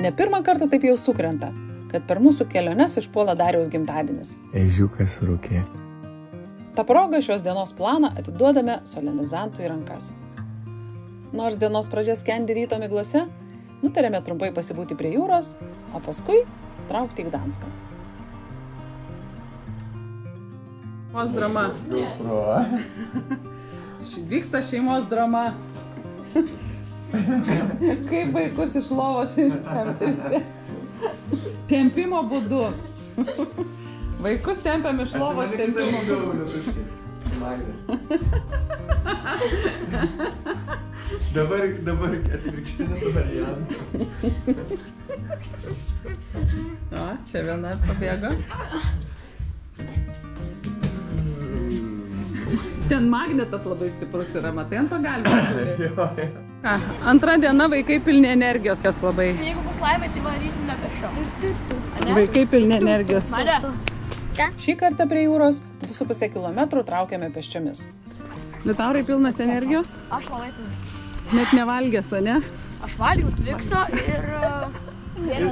Ne pirmą kartą taip jau sukrenta, kad per mūsų keliones išpuola Dariaus gimtadienis. Ežiukas rūkė. Ta proga šios dienos planą atiduodame solenizantui į rankas. Nors dienos pradžia skendi ryto miglose, nutarėme trumpai pasibūti prie jūros, o paskui traukti į Gdanską. Šeimos drama. Vyksta šeimos drama. Kaip vaikus iš lovos ištempti. Tempimo būdu. Vaikus tempiam iš lovos tempimo būdu. Dabar atvirkštinis variantas. O, čia viena pabėgo. Ten magnetas labai stiprus yra, matai, ant pagalbės. Antra diena, vaikai pilni energijos, kas labai. Jeigu bus laimė, tai varysim ne pėsčiom. Vaikai pilni energijos. Mane? Šį kartą prie jūros 2,5 kilometrų traukiame pėsčiomis. Liutaurai pilnas energijos? Aš labai pilnas. Net nevalgęs, ne? Aš valgiau Twixo ir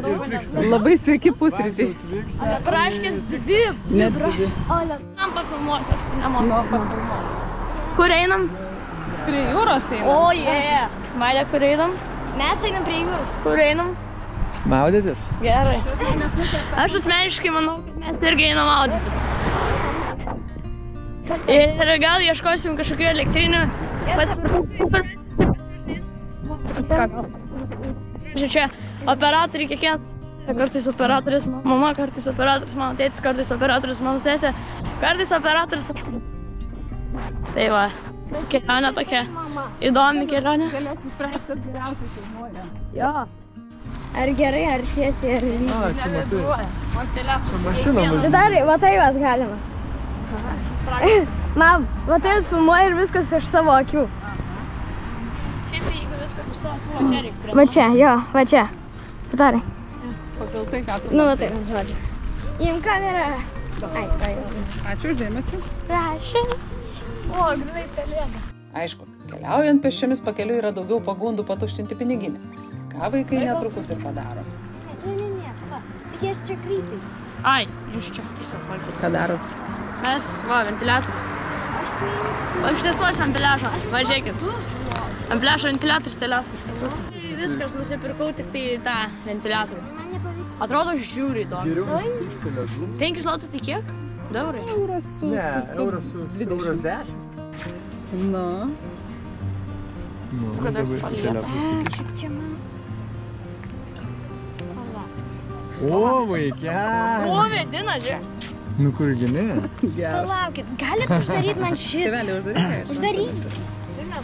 daug vandens. Labai sveiki pusryčiai. Praškės 2. Net 2. Man pafilmuosiu, aš nemoku pafilmuoti. Kur einam? Prie jūros einam. O, jie. Mailė, kur einam? Mes einam prie jūros. Kur einam? Maudytis? Gerai. Aš asmeniškai manau, kad mes irgi einam maudytis. Ir gal ieškosim kažkokių elektrinių. Čia operatoriai kiekvieną. Kartais operatorius mama, kartais operatorius mano tėtis, kartais operatorius mano sesė, kartais operatorius. Tai va, kelionė tokia įdomi kelionė. Galėtum spręsti, kad geriausiai šeimoje. Jo. Ar gerai, ar tiesiai, ar lygiai. A, čia matai. Su mašinom. Darai, va tai vas galima. Mam, va tai filmuoji ir viskas iš savo akių. Šiaip jeigu viskas iš savo akių, čia reikia. Va čia, jo, va čia. Padarai. Pagal tai, ką tu... Nu, va tai, žodžiu. Įim kamerą. Ačiū už dėmesį. Prašys. O, grinai pelėda. Aišku, keliaujant pėsčiomis pakeliui yra daugiau pagundų patuštinti piniginę. Ką vaikai netrukus ir padaro. Ne, va. Tik aš čia greitai. Ai, jūs čia. Ką daro? Mes, va, ventiliatorius. Va, šitas tuos ventiliatorius. Va, žiūrėkit. Ant plešo ventiliatorius, telefonas. Viskas, nusipirkau tik tai tą ventiliatorių. Atrodo, žiūri įdomi. 5 zlotus tai kiek? 2 eurai. Ne, euras 10. Nu. Kada aš palieku? Čia man. O, vaikeli. O, vedina, žiūrėk. Nu kurgi ne? Palaukit, galit uždaryt man šitą? Tėvelį, uždaryk. Uždaryk.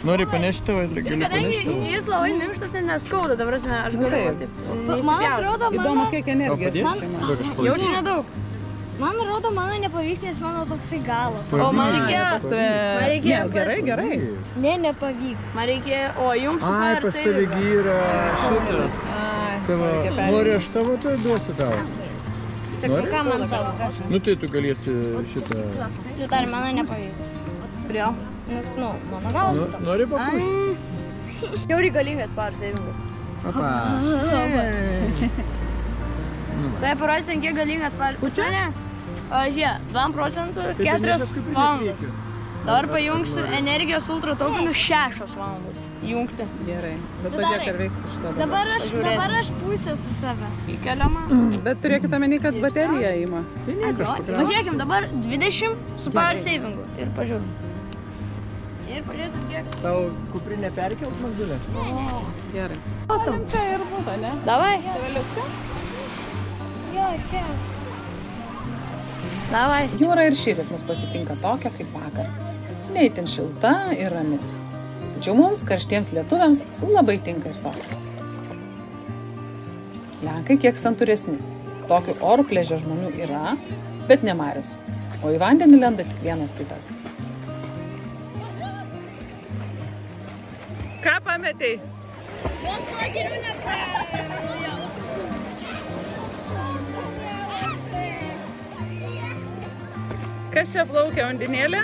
Nori panešti, gali Kadangi panešti? jis labai minkštas, tai neskauda, dabar aš galiu taip neįsipjauti. Man atrodo, Įdomu, kiek energijos. Jaučiu nedaug. Man atrodo, mano nepavyks, nes mano toksai galas. O man reikėjo Gerai. Ne, nepavyks. Man reikėjo, o jums Ai, super pas tave gyra šitas. Tavo, nori aš tavo, tai duosiu tau. Nori? Ką man tavo? Nu tai tu galėsi šitą... Liutar, mano nepavyks. Kodėl? Nes, nu, mano galas tavo. Nori papūsti? Jau reikalingas power savingas. Opa. Tai parodysim, kiek galingas power savingas. Žie, 2% 4 valandos. Dabar pajungsiu energijos ultra taupinų 6 valandos. Jungti. Gerai. Bet pažiūrėk, ar veiks iš to. Dabar aš pusę su save. Įkeliama. Bet turėkite omeny, kad baterija ima. Pažiūrėkim, dabar 20 su power savingu. Ir pažiūrėm. Ir pažiūrėsim, kiek. Tau kuprinę perkelt, Magdulė? Gerai. Galim čia ir būtų, ne? Davai. Tėveliuk čia? Jo, čia. Davai. Jūra ir šįryt mus pasitinka tokia kaip vakar. Ne itin šilta ir rami. Tačiau mums, karštiems lietuviams, labai tinka ir tokia. Lenkai kiek santūresni. Tokiu oru pliaže žmonių yra, bet ne marios. O į vandenį lenda tik vienas kitas. Ką pametei? Vos vakarių nepraėjau. Kas čia plaukia, undinėlė?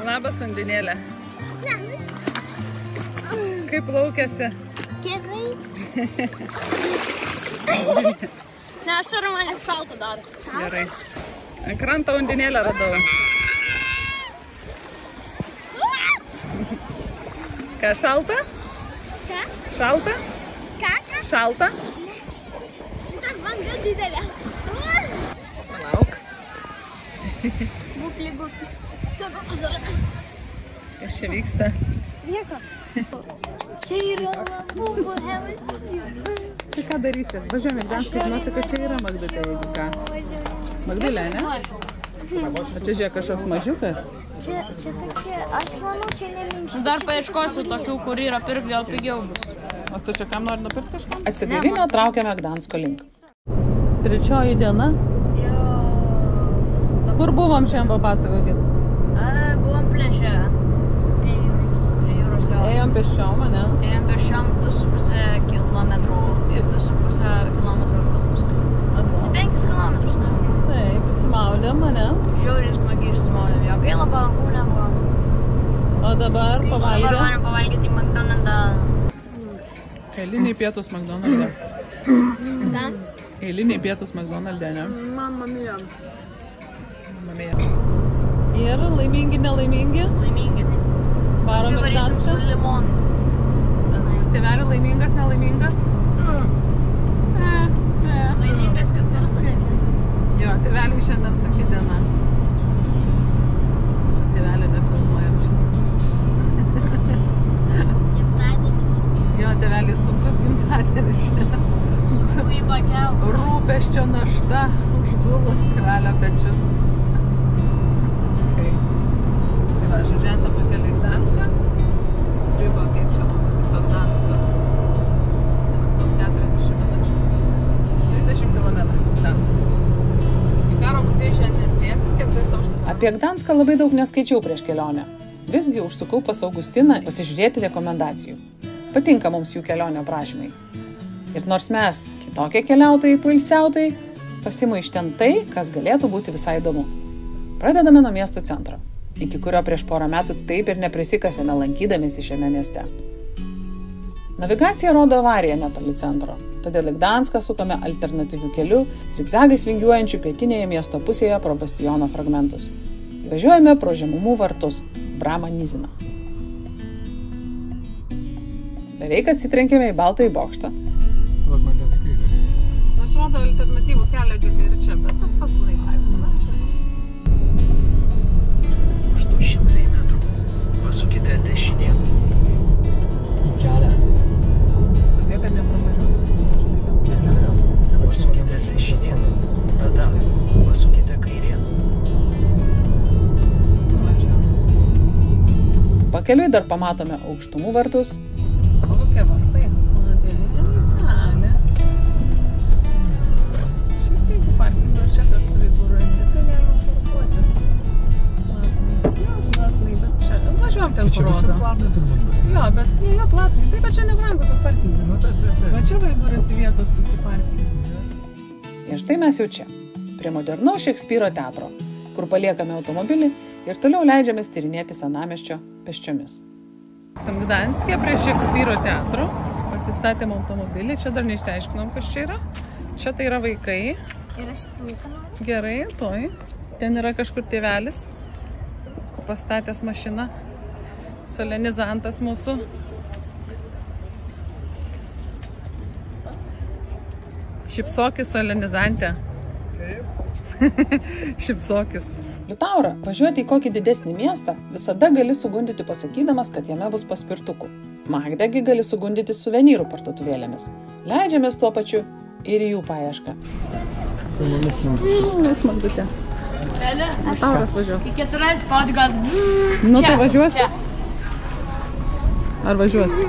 Labas, undinėlė. Kaip plaukiasi? Gerai. Ne, aš ar mane šalta darosi. Gerai. Ant kranto undinėlę radau. Ką, šalta? Ką? Šalta? Ką? Šalta? Visa banga didelė. Lauk. Būk lygu. Tokio pasarė. Kas čia vyksta? Nieko. Čia yra Labubo Helas. Tai ką darysi? Važiuojame į Gdanską, žinosi, kad čia yra Magdutė, jeigu ką. Magdulė, ne? O čia žiūrėk kažkoks mažiukas? Čia tokie, aš manau, čia neminkšti. Dar paieškosiu tokių, kur yra pirkti, gal pigiau bus. O tu čia kam nori nupirkti kažkam? Atsigaivinę traukiame Gdansko link. Trečioji diena. Jo. Kur buvom šiandien, papasakokit? Buvom plėšę. Prie jūros jo. Ėjom pėsčiom, ne? Ėjom pėsčiom 2,5 kilometrų ir 2,5 kilometrų atgal paskui. Tai 5 kilometrus, ne? Taip, pasimaudėm, ne? Žiauriai smagiai išsimaudėm. Jo, gaila bangų nebuvo. O dabar Dabar pavalgėm. norim pavalgyti į McDonald'ą. Eiliniai pietus McDonald'e. Ką? Eiliniai pietus McDonald'e, ne? Mamma mia. Mamija. Ir laimingi, nelaimingi. Laimingi. Varom Paskui į varysim su Gdanską. limonais. Tėvelį laimingas, nelaimingas? Laimingas, kad garsu nebuvo. Jo, tėveliui šiandien sunki diena. Tėvelį nefilmuojam šiandien. Gimtadienis. Jo, tėveliui sunkus gimtadienis šiandien. Sunku jį pakelt. Rūpesčio našta užgulus tėvelio pečius. Okay. Tai va, žodžiu, esame pakeliui į Gdanską. Liko kiek čia man to Gdansko. Nematau, 40 minučių. 30 km Gdansko. Į karo muziejų šiandien nespėsim, 4:00. Apie Gdanską labai daug neskaičiau prieš kelionę. Visgi užsukau pas Augustiną pasižiūrėti rekomendacijų. Patinka mums jų kelionio aprašymai. Ir nors mes kitokie keliautojai, poilsiautojai, pasiimu iš ten tai, kas galėtų būti visai įdomu. Pradedame nuo miesto centro, iki kurio prieš porą metų taip ir neprisikasėme lankydamiesi šiame mieste. Navigacija rodo avariją netoli centro, todėl į Gdanską sukame alternatyvių kelių, zigzagais vingiuojančių pietinėje miesto pusėje pro bastiono fragmentus. Važiuojame pro žemumų vartus Brama Niziną. Beveik atsitrenkėme į Baltąjį bokštą. Aš rodo alternatyvų kelią ir čia, bet tas pats laivas. Už 200 metrų pasukite dešinėn. Į kelią. Stovė, kad nepravažiuotų. Pasukite dešinėn. Tada pasukite kairėn. Pakeliui dar pamatome Aukštumų vartus. Kokie vartai? Gali. Šiaip jeigu parkingo čia kažkur įgūrandi, tai galima parkuotis. Platnai, bet čia. Važiuojam ten, kur rodo. Jo, bet jie platnai. Taip, bet čia nebrangus tas parkingas. Va čia jeigu rasi vietos pasiparkinti. Ir štai mes jau čia, prie modernaus Šekspyro teatro, kur paliekame automobilį ir toliau leidžiamės tyrinėti senamiesčio pėsčiomis. Esam Gdanske prie Šekspyro teatro, pasistatėm automobilį, čia dar neišsiaiškinom, kas čia yra. Čia tai yra vaikai. Ir aš vaiką noriu. Gerai, toj. Ten yra kažkur tėvelis, pastatęs mašiną, solenizantas mūsų. Šipsokis solenizantė. Šipsokis. Liutaurą, važiuoti į kokį didesnį miestą visada gali sugundyti pasakydamas, kad jame bus paspirtukų. Magdegi gali sugundyti suvenyrų parduotuvėlėmis. Leidžiamės tuo pačiu ir į jų paiešką. Su mumis Magdutė. Liutauras važiuos. Į 4 spaudi gas. Nu tai važiuosi? Ar važiuosi?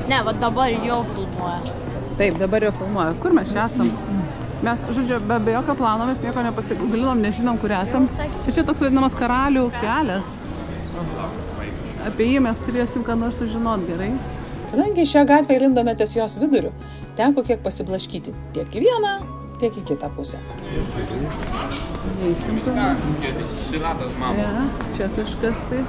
Ne, va dabar jau filmuoja. Taip, dabar jau filmuoja. Kur mes čia esam? Mes, žodžiu, be jokio plano mes nieko nepasigūglinom, nežinom, kur esam. Ir čia toks vadinamas karalių kelias. Apie jį mes turėsim ką nors sužinot gerai. Kadangi šią gatvę įlindome ties jos viduriu, teko kiek pasiblaškyti tiek į vieną, tiek į kitą pusę. Eisim tuomet. Ja, čia kažkas tai.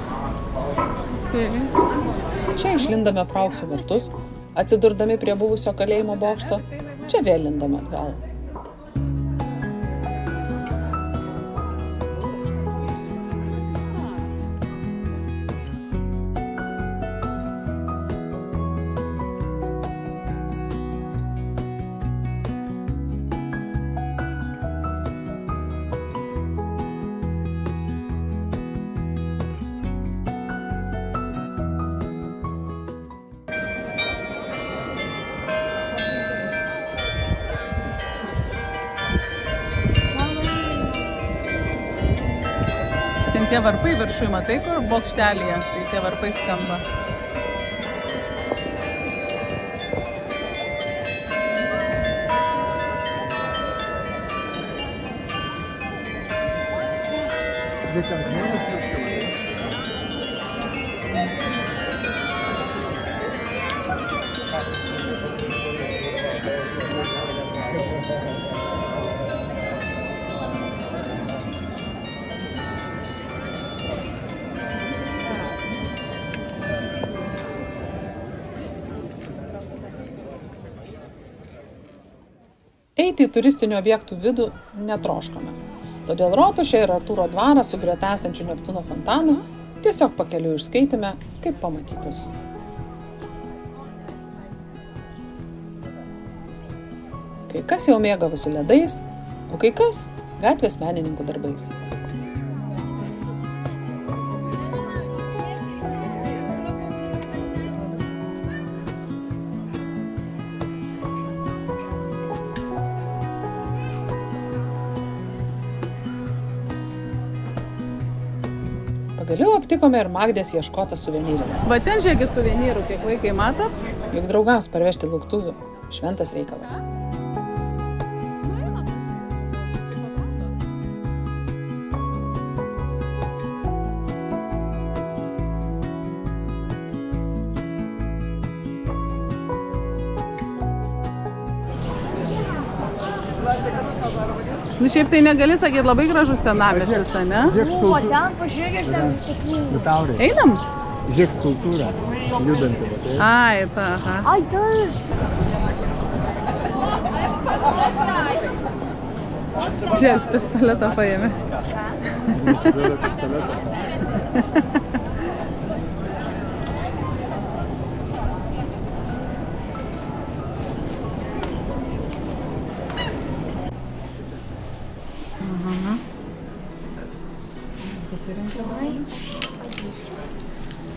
Čia išlindame pro Aukso vartus, atsidurdami prie buvusio kalėjimo bokšto, čia vėl lindame atgal. Tie varpai viršui, matai, kur bokštelėje, tai tie varpai skamba. Eiti į turistinių objektų vidų netroškome. Todėl Rotušė ir Artūro dvarą su greta esančiu Neptūno fontanu tiesiog pakeliui išskaitėme kaip pamatytus. Kai kas jau mėgavosi ledais, o kai kas gatvės menininkų darbais. Pagaliau aptikome ir Magdės ieškotas suvenyrinės. Va ten žiūrėkit suvenyrų, kiek vaikai matot? Juk draugams parvežti lauktuvių šventas reikalas. Nu šiaip tai negali sakyti, labai gražus senamiestis, ne? O, ten pažiūrėk, ten visokių. Einam? Žiūrėk skulptūrą, judantį. Ai, ta, aha. Ai, tas. Žiūrėk, pistoletą paėmė.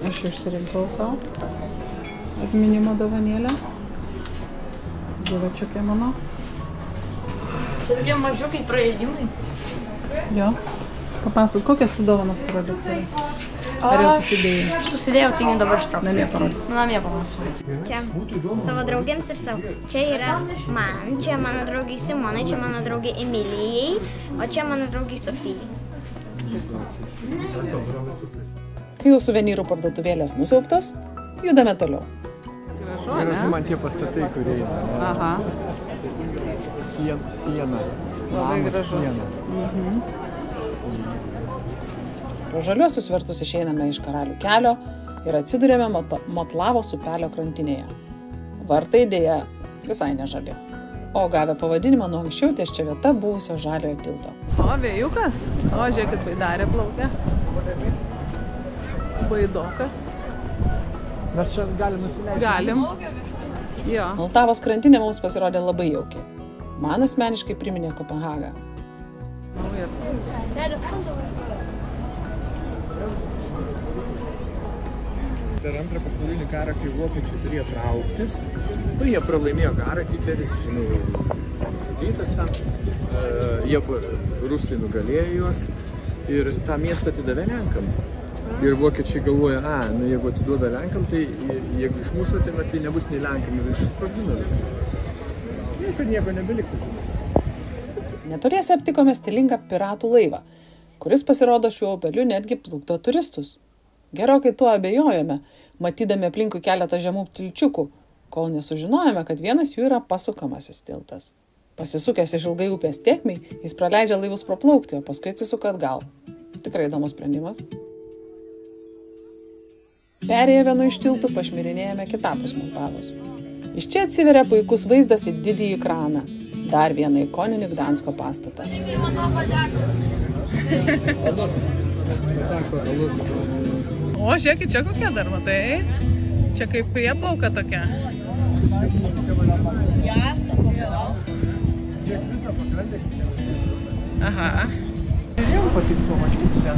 Aš išsirinkau savo atminimo dovanėlę. Dievačiukė mano. Čia tokie mažiukai praėjimai. Jo. Papasakok, kokias tu dovanas parodai? Ar jau susidėjai? Aš susidėjau, tai dabar ištraukti. Namie parodys. Namie parodysiu. Čia savo draugėms ir savo. Čia yra man, čia mano draugai Simonai, čia mano draugai Emilijai, o čia mano draugai Sofijai. Kai jau suvenyrų parduotuvėlės nusiaubtos, judame toliau. Gražu, Gražu ne? man tie pastatai, kurie eina. Aha. Siena. Labai gražu. Pro žaliuosius vartus išeiname iš Karalių kelio ir atsidurėme Motlavos upelio krantinėje. Vartai dėja visai nežali. O gavę pavadinimą nuo anksčiau ties čia vieta buvusio žaliojo tilto. O, vėjukas. O, žiūrėkit, baidarė plaukia. Baidokas. Mes čia galim nusileisti. Galim. Jo. Maltavos krantinė mums pasirodė labai jauki. Man asmeniškai priminė Kopenhagą. Naujas. Per antrą pasaulinį karą, kai vokiečiai turėjo trauktis, jie pralaimėjo karą, Hitleris, žinau, sudytas ten, rusai nugalėjo juos ir tą miestą atidavė Lenkam. Ir vokiečiai galvoja, jeigu atiduoda Lenkam, tai jeigu iš mūsų atėmė, tai nebus nei Lenkam, ir išsprogdino visą. Kad nieko nebeliktų. Netoliese aptikome stilingą piratų laivą, kuris pasirodo šiuo upeliu netgi plukdo turistus. Gerokai tuo abejojome, matydami aplinkui keletą žemų tilčiukų, kol nesužinojome, kad vienas jų yra pasukamasis tiltas. Pasisukęs iš ilgai upės tėkmei, jis praleidžia laivus praplaukti, o paskui atsisuka atgal. Tikrai įdomus sprendimas. Perėję vienu iš tiltų, pašmirinėjame kitapus Moldavos. Iš čia atsiveria puikus vaizdas į didįjį kraną, dar vieną ikoninį Gdansko pastatą. O, žiūrėkit, čia kokia dar, matai? Čia kaip prieplauka tokia. Aha. Žiūrėjau patiks pamačkis ten.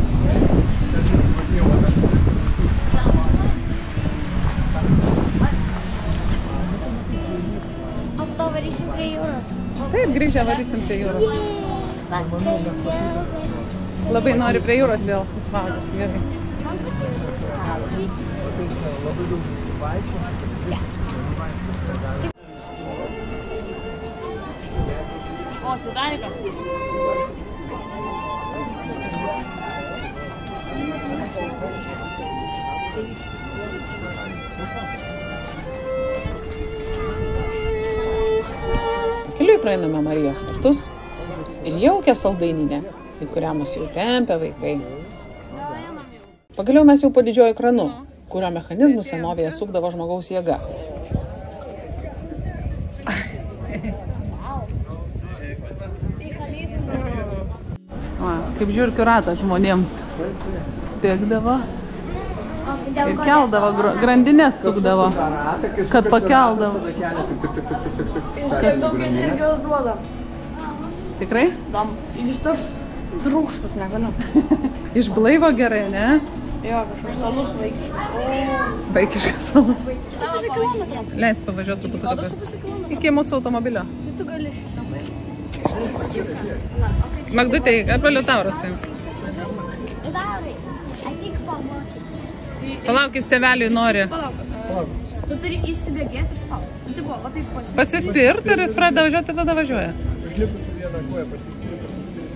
O po to varysim prie jūros. Taip, grįžę varysim prie jūros. Labai nori prie jūros vėl įsvaudęs. Gerai. Labai daug vaikščiančių. O, Titanikas. Pakeliui praeiname Marijos vartus ir jaukią saldaininę, į kurią mus jau tempia vaikai. Pagaliau mes jau po didžioju kranu, kurio mechanizmus senovėje sukdavo žmogaus jėga. Kaip žiūrkių ratas žmonėms tiekdavo ir keldavo, grandinės sukdavo, kad pakeldavo. Daug energijos duoda. Tikrai? Jis toks trūkštas, negaliu. Iš blaivo gerai, ne? Jo, kažkoks salus vaikiškas. Vaikiškas salus. 2,5 kilometrų. Leis pavažiuoti truputuką. Iki mūsų automobilio. Tai tu gali šitą. Magdutei, atvalio tauras tai. Daurai, ateik pamokyti. Palauk, jis tėveliui nori. Palauk. Tu turi įsibėgėti ir spausti. Tai buvo, va taip Pasispirt ir jis pradeda važiuoti, tada važiuoja. Užlipusi vieną koją, pasispiri,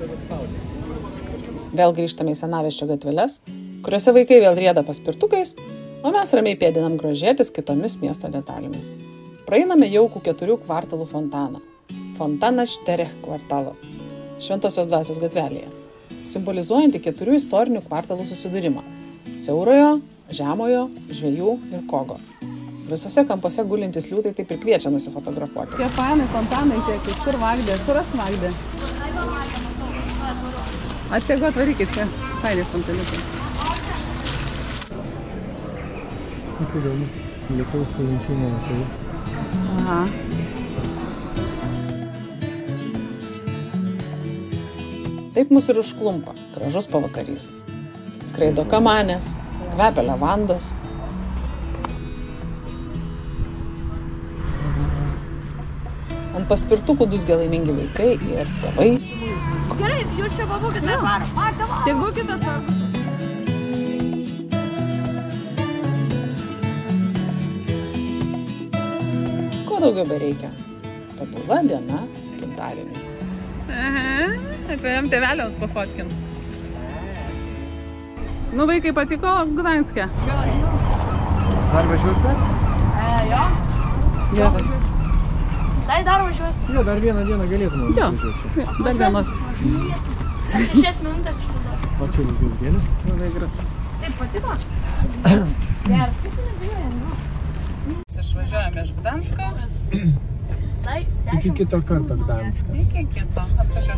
tada spaudė. Vėl grįžtame į senamiesčio gatveles, kuriuose vaikai vėl rieda paspirtukais, o mes ramiai pėdinam grožėtis kitomis miesto detalėmis. Praeiname jaukų 4 kvartalų fontaną. Fontanas Šterech kvartalo. Šventosios dvasios gatvelėje, simbolizuojantį 4 istorinių kvartalų susidūrimą – siaurojo, žemojo, žvejų ir kogo. Visose kampuose gulintys liūtai taip ir kviečia nusifotografuoti. Tie fanai, fontanai, žiūrėkit, kur Magdė, kur aš Magdė? Atėgu, atvarykit čia, fainai fontaniukai. Kodėl mus Lietuvos rinkimų atveju? Aha. Taip mus ir užklumpa gražus pavakarys. Skraido kamanės, kvepia levandos. Ant paspirtukų dūzgia laimingi vaikai ir tėvai. Gerai, jūs čia pabūkit, mes varom. Tik būkit atsargus. Ko daugiau bereikia? Tobula diena gimtadieniui. Aha, atvedėm tėvelio pafotkint. Nu, vaikai patiko Gdanske? Dar važiuosime? Jo. Jo. Tai dar važiuosi. Jo, dar vieną dieną galėtume Jo, važiuoti. dar vienas. 6 minutės išvažiuoju. O čia ilgus gėlis? Labai gražu. Taip patiko? Geras, kaip nebijoja, nu. Išvažiuojame iš Gdansko. Tai Iki kito karto Gdanskas. Iki kito. Atvažiuosim.